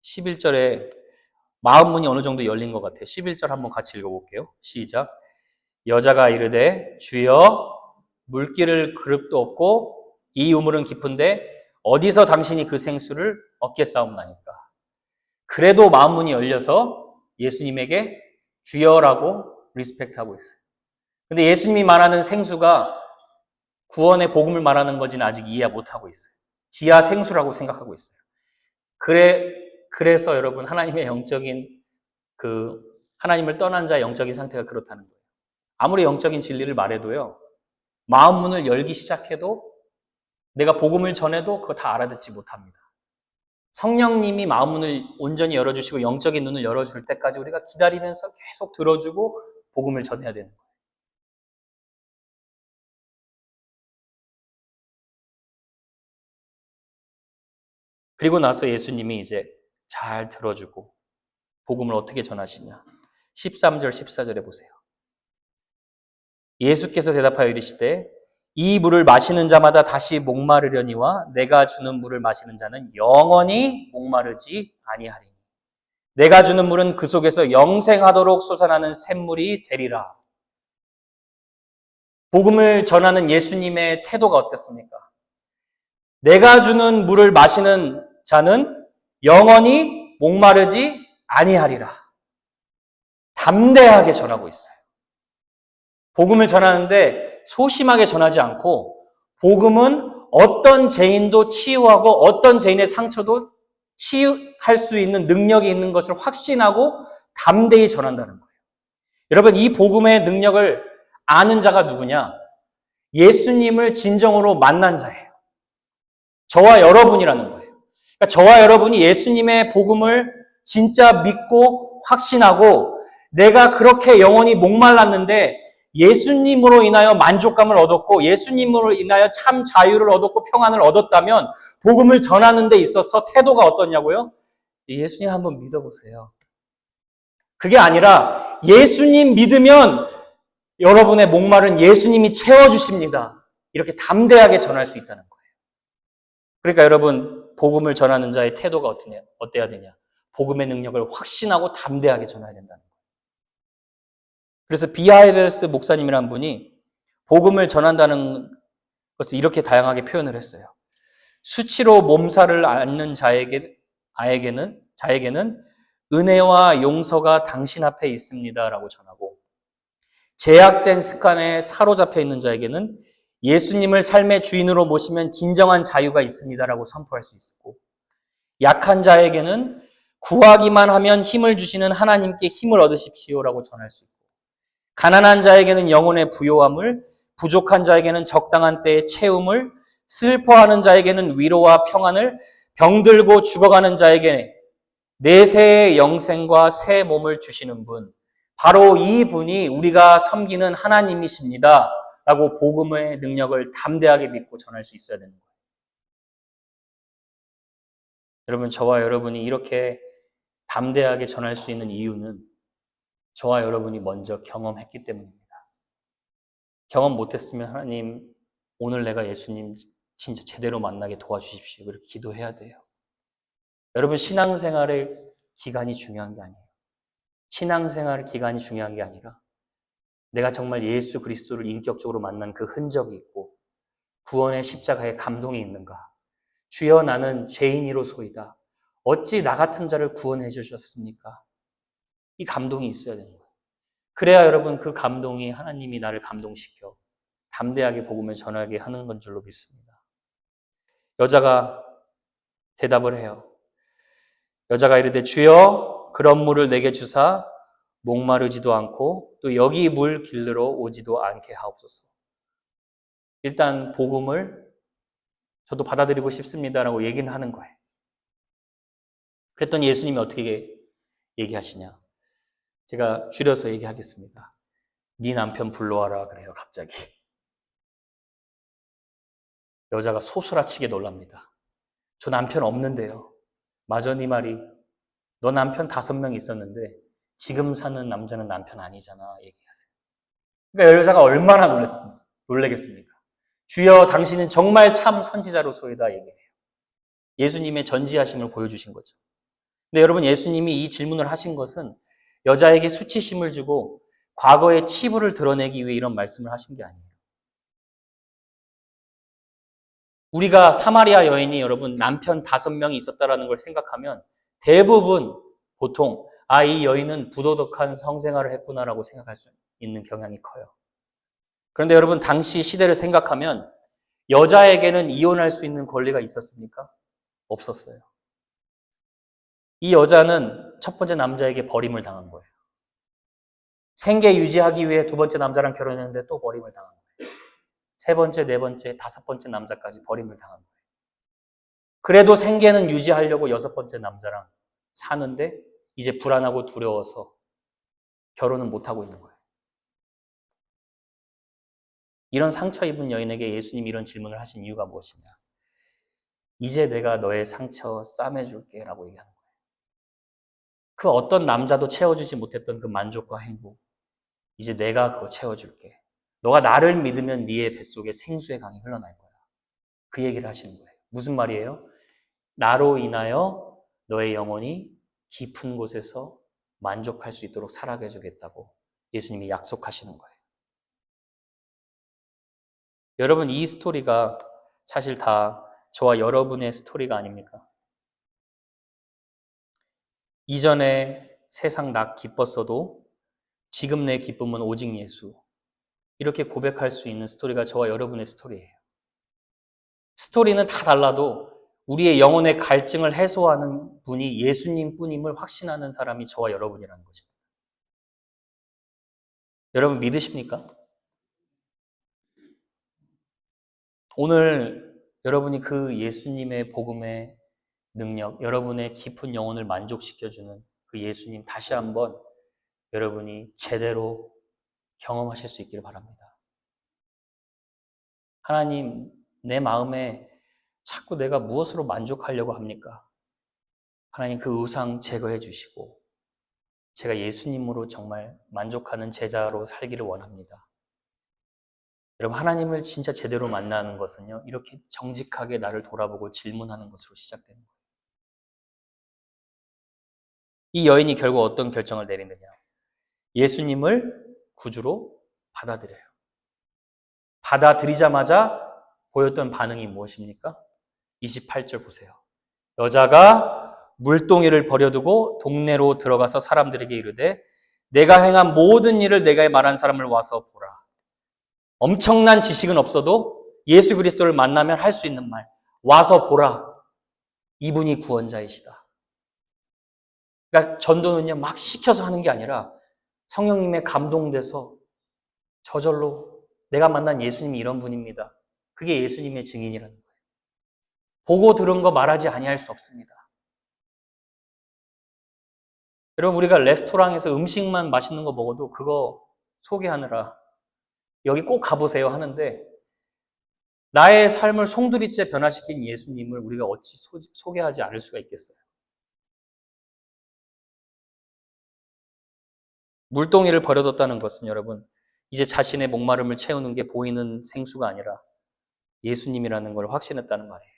11절에 마음 문이 어느 정도 열린 것 같아요. 11절 한번 같이 읽어볼게요. 시작. 여자가 이르되 주여 물기를 그릇도 없고 이 우물은 깊은데 어디서 당신이 그 생수를 얻겠사옵나니까. 그래도 마음 문이 열려서 예수님에게 주여라고 리스펙트하고 있어요. 근데 예수님이 말하는 생수가 구원의 복음을 말하는 건지는 아직 이해 못하고 있어요. 지하 생수라고 생각하고 있어요. 그래서 여러분 하나님의 영적인 하나님을 떠난 자의 영적인 상태가 그렇다는 거예요. 아무리 영적인 진리를 말해도요. 마음 문을 열기 시작해도 내가 복음을 전해도 그거 다 알아듣지 못합니다. 성령님이 마음 문을 온전히 열어주시고 영적인 눈을 열어줄 때까지 우리가 기다리면서 계속 들어주고 복음을 전해야 되는 거예요. 그리고 나서 예수님이 이제 잘 들어주고 복음을 어떻게 전하시냐. 13절, 14절에 보세요. 예수께서 대답하여 이르시되 이 물을 마시는 자마다 다시 목마르려니와 내가 주는 물을 마시는 자는 영원히 목마르지 아니하리니 내가 주는 물은 그 속에서 영생하도록 솟아나는 샘물이 되리라. 복음을 전하는 예수님의 태도가 어땠습니까? 내가 주는 물을 마시는 자는 영원히 목마르지 아니하리라. 담대하게 전하고 있어요. 복음을 전하는데 소심하게 전하지 않고 복음은 어떤 죄인도 치유하고 어떤 죄인의 상처도 치유할 수 있는 능력이 있는 것을 확신하고 담대히 전한다는 거예요. 여러분, 이 복음의 능력을 아는 자가 누구냐? 예수님을 진정으로 만난 자예요. 저와 여러분이라는 거예요. 그러니까 저와 여러분이 예수님의 복음을 진짜 믿고 확신하고 내가 그렇게 영원히 목말랐는데 예수님으로 인하여 만족감을 얻었고 예수님으로 인하여 참 자유를 얻었고 평안을 얻었다면 복음을 전하는 데 있어서 태도가 어떻냐고요? 예수님 한번 믿어보세요. 그게 아니라 예수님 믿으면 여러분의 목마른 예수님이 채워주십니다. 이렇게 담대하게 전할 수 있다는 거예요. 그러니까 여러분 복음을 전하는 자의 태도가 어때야 되냐? 복음의 능력을 확신하고 담대하게 전해야 된다는 거예요. 그래서 비하이베르스 목사님이란 분이 복음을 전한다는 것을 이렇게 다양하게 표현을 했어요. 수치로 몸살을 앓는 자에게는 은혜와 용서가 당신 앞에 있습니다라고 전하고 제약된 습관에 사로잡혀 있는 자에게는 예수님을 삶의 주인으로 모시면 진정한 자유가 있습니다라고 선포할 수 있고 약한 자에게는 구하기만 하면 힘을 주시는 하나님께 힘을 얻으십시오라고 전할 수 있고 가난한 자에게는 영혼의 부요함을, 부족한 자에게는 적당한 때의 채움을, 슬퍼하는 자에게는 위로와 평안을, 병들고 죽어가는 자에게 내세의 영생과 새 몸을 주시는 분, 바로 이 분이 우리가 섬기는 하나님이십니다. 라고 복음의 능력을 담대하게 믿고 전할 수 있어야 되는 거예요. 여러분, 저와 여러분이 이렇게 담대하게 전할 수 있는 이유는 저와 여러분이 먼저 경험했기 때문입니다. 경험 못했으면 하나님, 오늘 내가 예수님 진짜 제대로 만나게 도와주십시오. 그렇게 기도해야 돼요. 여러분, 신앙생활의 기간이 중요한 게 아니에요. 신앙생활의 기간이 중요한 게 아니라 내가 정말 예수 그리스도를 인격적으로 만난 그 흔적이 있고 구원의 십자가에 감동이 있는가. 주여 나는 죄인이로소이다. 어찌 나 같은 자를 구원해 주셨습니까? 이 감동이 있어야 되는 거예요. 그래야 여러분 그 감동이 하나님이 나를 감동시켜 담대하게 복음을 전하게 하는 건 줄로 믿습니다. 여자가 대답을 해요. 여자가 이르되 주여 그런 물을 내게 주사 목마르지도 않고 또 여기 물 길르러 오지도 않게 하옵소서. 일단 복음을 저도 받아들이고 싶습니다라고 얘기는 하는 거예요. 그랬더니 예수님이 어떻게 얘기하시냐. 제가 줄여서 얘기하겠습니다. 네 남편 불러와라 그래요, 갑자기. 여자가 소스라치게 놀랍니다. 저 남편 없는데요. 맞아, 네 말이. 너 남편 5명 있었는데 지금 사는 남자는 남편 아니잖아. 얘기하세요. 그러니까 여자가 얼마나 놀라겠습니까? 주여 당신은 정말 참 선지자로소이다 얘기해요. 예수님의 전지하심을 보여주신 거죠. 근데 여러분 예수님이 이 질문을 하신 것은 여자에게 수치심을 주고 과거의 치부를 드러내기 위해 이런 말씀을 하신 게 아니에요. 우리가 사마리아 여인이 여러분 남편 5명이 있었다라는 걸 생각하면 대부분 보통 이 여인은 부도덕한 성생활을 했구나라고 생각할 수 있는 경향이 커요. 그런데 여러분 당시 시대를 생각하면 여자에게는 이혼할 수 있는 권리가 있었습니까? 없었어요. 이 여자는 첫 번째 남자에게 버림을 당한 거예요. 생계 유지하기 위해 2번째 남자랑 결혼했는데 또 버림을 당한 거예요. 3번째, 4번째, 5번째 남자까지 버림을 당한 거예요. 그래도 생계는 유지하려고 6번째 남자랑 사는데 이제 불안하고 두려워서 결혼은 못하고 있는 거예요. 이런 상처 입은 여인에게 예수님이 이런 질문을 하신 이유가 무엇이냐? 이제 내가 너의 상처 싸매줄게 라고 얘기하는 거예요. 그 어떤 남자도 채워주지 못했던 그 만족과 행복, 이제 내가 그거 채워줄게. 너가 나를 믿으면 네의 뱃속에 생수의 강이 흘러날 거야. 그 얘기를 하시는 거예요. 무슨 말이에요? 나로 인하여 너의 영혼이 깊은 곳에서 만족할 수 있도록 살아게 해주겠다고 예수님이 약속하시는 거예요. 여러분 이 스토리가 사실 다 저와 여러분의 스토리가 아닙니까? 이전에 세상 나 기뻤어도 지금 내 기쁨은 오직 예수. 이렇게 고백할 수 있는 스토리가 저와 여러분의 스토리예요. 스토리는 다 달라도 우리의 영혼의 갈증을 해소하는 분이 예수님 뿐임을 확신하는 사람이 저와 여러분이라는 것입니다. 여러분 믿으십니까? 오늘 여러분이 그 예수님의 복음의 능력, 여러분의 깊은 영혼을 만족시켜주는 그 예수님 다시 한번 여러분이 제대로 경험하실 수 있기를 바랍니다. 하나님, 내 마음에 자꾸 내가 무엇으로 만족하려고 합니까? 하나님 그 우상 제거해 주시고 제가 예수님으로 정말 만족하는 제자로 살기를 원합니다. 여러분 하나님을 진짜 제대로 만나는 것은요. 이렇게 정직하게 나를 돌아보고 질문하는 것으로 시작되는 거예요. 이 여인이 결국 어떤 결정을 내리느냐. 예수님을 구주로 받아들여요. 받아들이자마자 보였던 반응이 무엇입니까? 28절 보세요. 여자가 물동이를 버려두고 동네로 들어가서 사람들에게 이르되 내가 행한 모든 일을 내가 말한 사람을 와서 보라. 엄청난 지식은 없어도 예수 그리스도를 만나면 할 수 있는 말. 와서 보라. 이분이 구원자이시다. 그러니까 전도는요 막 시켜서 하는 게 아니라 성령님의 감동돼서 저절로 내가 만난 예수님이 이런 분입니다. 그게 예수님의 증인이라는 거예요. 보고 들은 거 말하지 아니할 수 없습니다. 여러분 우리가 레스토랑에서 음식만 맛있는 거 먹어도 그거 소개하느라 여기 꼭 가보세요 하는데 나의 삶을 송두리째 변화시킨 예수님을 우리가 어찌 소개하지 않을 수가 있겠어요. 물동이를 버려뒀다는 것은 여러분 이제 자신의 목마름을 채우는 게 보이는 생수가 아니라 예수님이라는 걸 확신했다는 말이에요.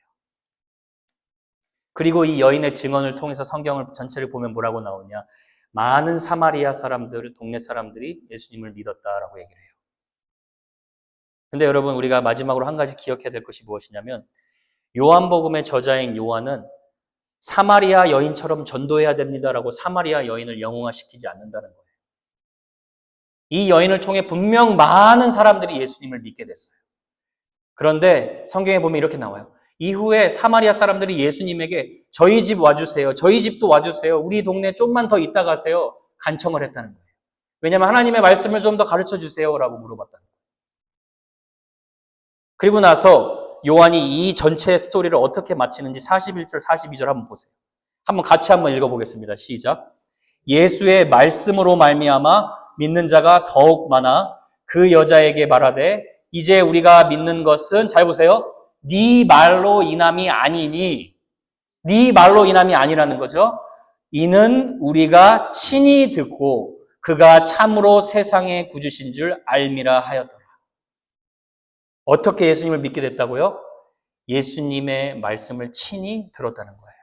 그리고 이 여인의 증언을 통해서 성경을 전체를 보면 뭐라고 나오냐. 많은 사마리아 사람들, 동네 사람들이 예수님을 믿었다라고 얘기를 해요. 근데 여러분 우리가 마지막으로 한 가지 기억해야 될 것이 무엇이냐면 요한복음의 저자인 요한은 사마리아 여인처럼 전도해야 됩니다라고 사마리아 여인을 영웅화시키지 않는다는 거예요. 이 여인을 통해 분명 많은 사람들이 예수님을 믿게 됐어요. 그런데 성경에 보면 이렇게 나와요. 이후에 사마리아 사람들이 예수님에게 저희 집 와주세요. 저희 집도 와주세요. 우리 동네 좀만 더 있다 가세요. 간청을 했다는 거예요. 왜냐하면 하나님의 말씀을 좀 더 가르쳐 주세요라고 물어봤다는 거예요. 그리고 나서 요한이 이 전체 스토리를 어떻게 마치는지 41절, 42절 한번 보세요. 한번 같이 한번 읽어보겠습니다. 시작. 예수의 말씀으로 말미암아 믿는 자가 더욱 많아 그 여자에게 말하되 이제 우리가 믿는 것은 잘 보세요. 네 말로 인함이 아니니, 네 말로 인함이 아니라는 거죠. 이는 우리가 친히 듣고 그가 참으로 세상의 구주신 줄 알미라 하였더라. 어떻게 예수님을 믿게 됐다고요? 예수님의 말씀을 친히 들었다는 거예요.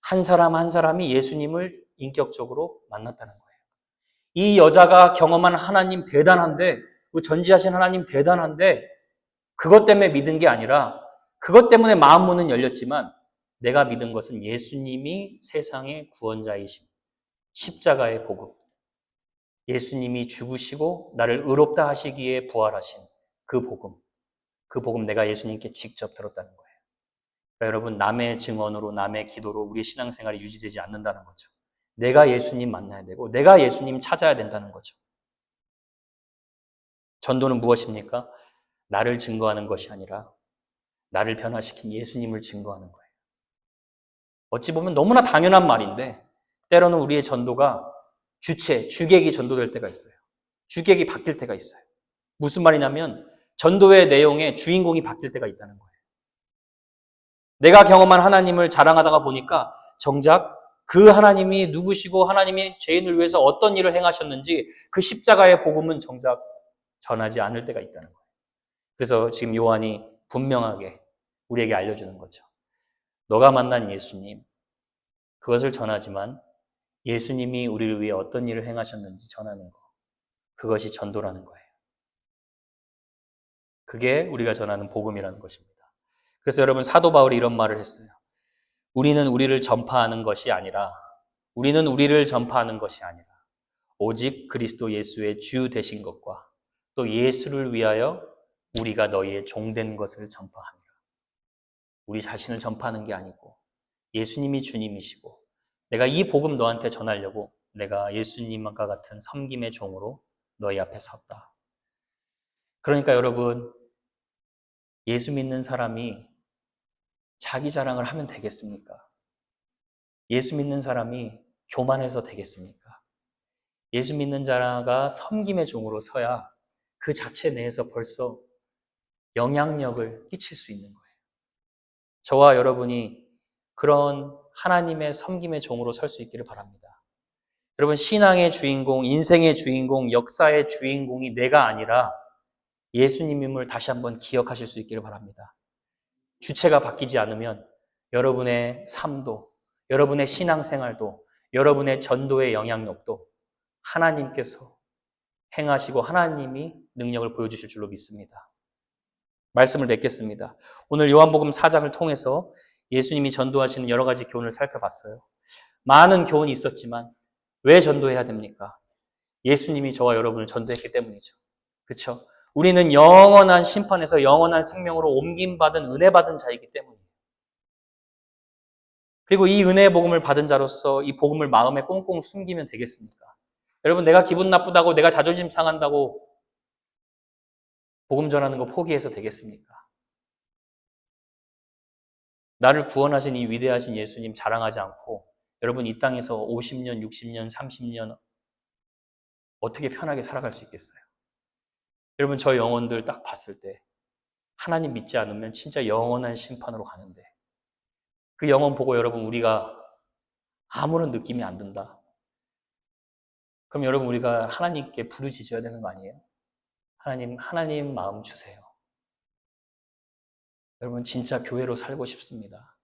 한 사람 한 사람이 예수님을 인격적으로 만났다는 거예요. 이 여자가 경험한 하나님 대단한데, 전지하신 하나님 대단한데, 그것 때문에 믿은 게 아니라, 그것 때문에 마음 문은 열렸지만, 내가 믿은 것은 예수님이 세상의 구원자이심, 십자가의 복음, 예수님이 죽으시고 나를 의롭다 하시기에 부활하신 그 복음 내가 예수님께 직접 들었다는 거예요. 그러니까 여러분, 남의 증언으로, 남의 기도로 우리의 신앙생활이 유지되지 않는다는 거죠. 내가 예수님 만나야 되고, 내가 예수님 찾아야 된다는 거죠. 전도는 무엇입니까? 나를 증거하는 것이 아니라 나를 변화시킨 예수님을 증거하는 거예요. 어찌 보면 너무나 당연한 말인데 때로는 우리의 전도가 주객이 전도될 때가 있어요. 주객이 바뀔 때가 있어요. 무슨 말이냐면 전도의 내용에 주인공이 바뀔 때가 있다는 거예요. 내가 경험한 하나님을 자랑하다가 보니까 정작 그 하나님이 누구시고 하나님이 죄인을 위해서 어떤 일을 행하셨는지 그 십자가의 복음은 정작 전하지 않을 때가 있다는 거예요. 그래서 지금 요한이 분명하게 우리에게 알려주는 거죠. 너가 만난 예수님, 그것을 전하지만 예수님이 우리를 위해 어떤 일을 행하셨는지 전하는 거. 그것이 전도라는 거예요. 그게 우리가 전하는 복음이라는 것입니다. 그래서 여러분, 사도 바울이 이런 말을 했어요. 우리는 우리를 전파하는 것이 아니라 오직 그리스도 예수의 주 되신 것과 또 예수를 위하여 우리가 너희의 종된 것을 전파합니다. 우리 자신을 전파하는 게 아니고 예수님이 주님이시고 내가 이 복음 너한테 전하려고 내가 예수님과 같은 섬김의 종으로 너희 앞에 섰다. 그러니까 여러분, 예수 믿는 사람이 자기 자랑을 하면 되겠습니까? 예수 믿는 사람이 교만해서 되겠습니까? 예수 믿는 자가 섬김의 종으로 서야 그 자체 내에서 벌써 영향력을 끼칠 수 있는 거예요. 저와 여러분이 그런 하나님의 섬김의 종으로 설 수 있기를 바랍니다. 여러분, 신앙의 주인공, 인생의 주인공, 역사의 주인공이 내가 아니라 예수님임을 다시 한번 기억하실 수 있기를 바랍니다. 주체가 바뀌지 않으면 여러분의 삶도, 여러분의 신앙생활도, 여러분의 전도의 영향력도 하나님께서 행하시고 하나님이 능력을 보여주실 줄로 믿습니다. 말씀을 맺겠습니다. 오늘 요한복음 4장을 통해서 예수님이 전도하시는 여러 가지 교훈을 살펴봤어요. 많은 교훈이 있었지만 왜 전도해야 됩니까? 예수님이 저와 여러분을 전도했기 때문이죠. 그렇죠? 우리는 영원한 심판에서 영원한 생명으로 옮김받은 은혜받은 자이기 때문이에요. 그리고 이 은혜의 복음을 받은 자로서 이 복음을 마음에 꽁꽁 숨기면 되겠습니까? 여러분, 내가 기분 나쁘다고, 내가 자존심 상한다고 복음 전하는 거 포기해서 되겠습니까? 나를 구원하신 이 위대하신 예수님 자랑하지 않고 여러분 이 땅에서 50년, 60년, 30년 어떻게 편하게 살아갈 수 있겠어요? 여러분, 저 영혼들 딱 봤을 때 하나님 믿지 않으면 진짜 영원한 심판으로 가는데 그 영혼 보고 여러분 우리가 아무런 느낌이 안 든다. 그럼 여러분 우리가 하나님께 부르짖어야 되는 거 아니에요? 하나님 마음 주세요. 여러분 진짜 교회로 살고 싶습니다.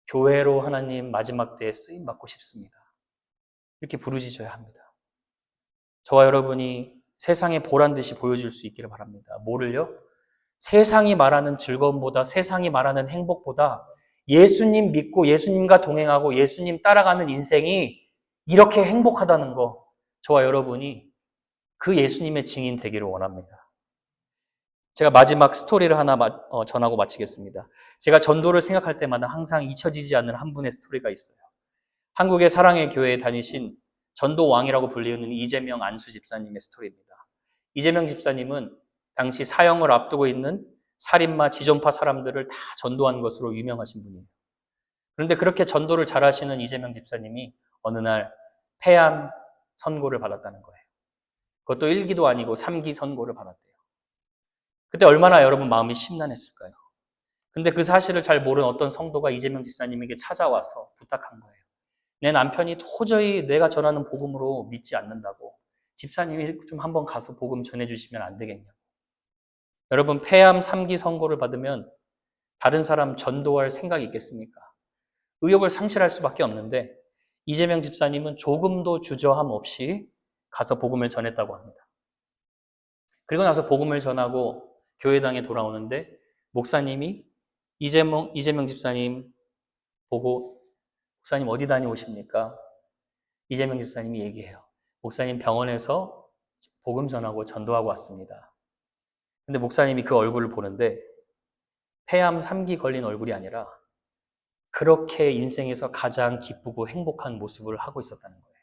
교회로 하나님 마지막 때에 쓰임 받고 싶습니다. 이렇게 부르짖어야 합니다. 저와 여러분이 세상에 보란 듯이 보여줄 수 있기를 바랍니다. 뭐를요? 세상이 말하는 즐거움보다, 세상이 말하는 행복보다 예수님 믿고 예수님과 동행하고 예수님 따라가는 인생이 이렇게 행복하다는 거, 저와 여러분이 그 예수님의 증인 되기를 원합니다. 제가 마지막 스토리를 하나 전하고 마치겠습니다. 제가 전도를 생각할 때마다 항상 잊혀지지 않는 한 분의 스토리가 있어요. 한국의 사랑의 교회에 다니신 전도 왕이라고 불리는 이재명 안수 집사님의 스토리입니다. 이재명 집사님은 당시 사형을 앞두고 있는 살인마, 지존파 사람들을 다 전도한 것으로 유명하신 분이에요. 그런데 그렇게 전도를 잘하시는 이재명 집사님이 어느 날 폐암 선고를 받았다는 거예요. 그것도 1기도 아니고 3기 선고를 받았대요. 그때 얼마나 여러분 마음이 심란했을까요? 근데 그 사실을 잘 모르는 어떤 성도가 이재명 집사님에게 찾아와서 부탁한 거예요. 내 남편이 도저히 내가 전하는 복음으로 믿지 않는다고. 집사님이 좀 한번 가서 복음 전해주시면 안 되겠냐고. 여러분, 폐암 3기 선고를 받으면 다른 사람 전도할 생각이 있겠습니까? 의욕을 상실할 수밖에 없는데 이재명 집사님은 조금도 주저함 없이 가서 복음을 전했다고 합니다. 그리고 나서 복음을 전하고 교회당에 돌아오는데 목사님이 이재명 집사님 보고 목사님 어디 다녀오십니까? 이재명 집사님이 얘기해요. 목사님 병원에서 복음 전하고 전도하고 왔습니다. 근데 목사님이 그 얼굴을 보는데 폐암 3기 걸린 얼굴이 아니라 그렇게 인생에서 가장 기쁘고 행복한 모습을 하고 있었다는 거예요.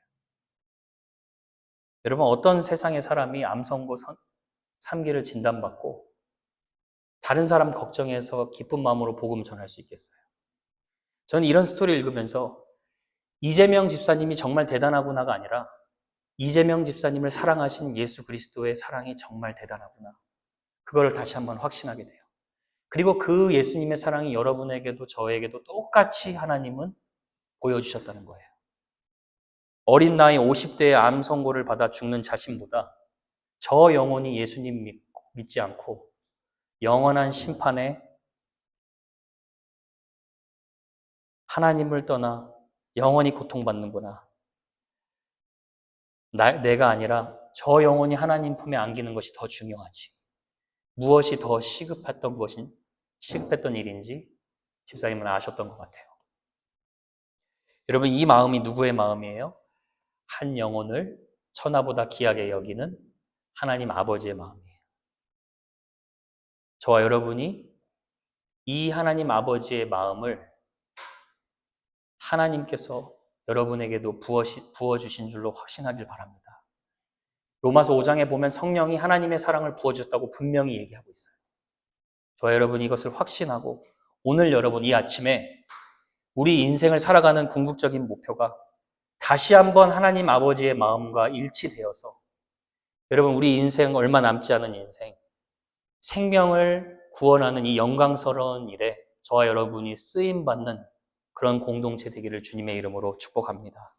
여러분, 어떤 세상의 사람이 암 선고 3기를 진단받고 다른 사람 걱정해서 기쁜 마음으로 복음 전할 수 있겠어요? 저는 이런 스토리를 읽으면서 이재명 집사님이 정말 대단하구나가 아니라 이재명 집사님을 사랑하신 예수 그리스도의 사랑이 정말 대단하구나. 그걸 다시 한번 확신하게 돼요. 그리고 그 예수님의 사랑이 여러분에게도 저에게도 똑같이 하나님은 보여주셨다는 거예요. 어린 나이 50대의 암 선고를 받아 죽는 자신보다 저 영혼이 예수님 믿지 않고 영원한 심판에 하나님을 떠나 영원히 고통받는구나. 내가 아니라 저 영혼이 하나님 품에 안기는 것이 더 중요하지. 무엇이 더 시급했던 일인지 집사님은 아셨던 것 같아요. 여러분, 이 마음이 누구의 마음이에요? 한 영혼을 천하보다 귀하게 여기는 하나님 아버지의 마음이에요. 저와 여러분이 이 하나님 아버지의 마음을 하나님께서 여러분에게도 부어주신 줄로 확신하길 바랍니다. 로마서 5장에 보면 성령이 하나님의 사랑을 부어주셨다고 분명히 얘기하고 있어요. 저와 여러분이 이것을 확신하고 오늘 여러분 이 아침에 우리 인생을 살아가는 궁극적인 목표가 다시 한번 하나님 아버지의 마음과 일치되어서 여러분 우리 인생 얼마 남지 않은 인생 생명을 구원하는 이 영광스러운 일에 저와 여러분이 쓰임받는 그런 공동체 되기를 주님의 이름으로 축복합니다.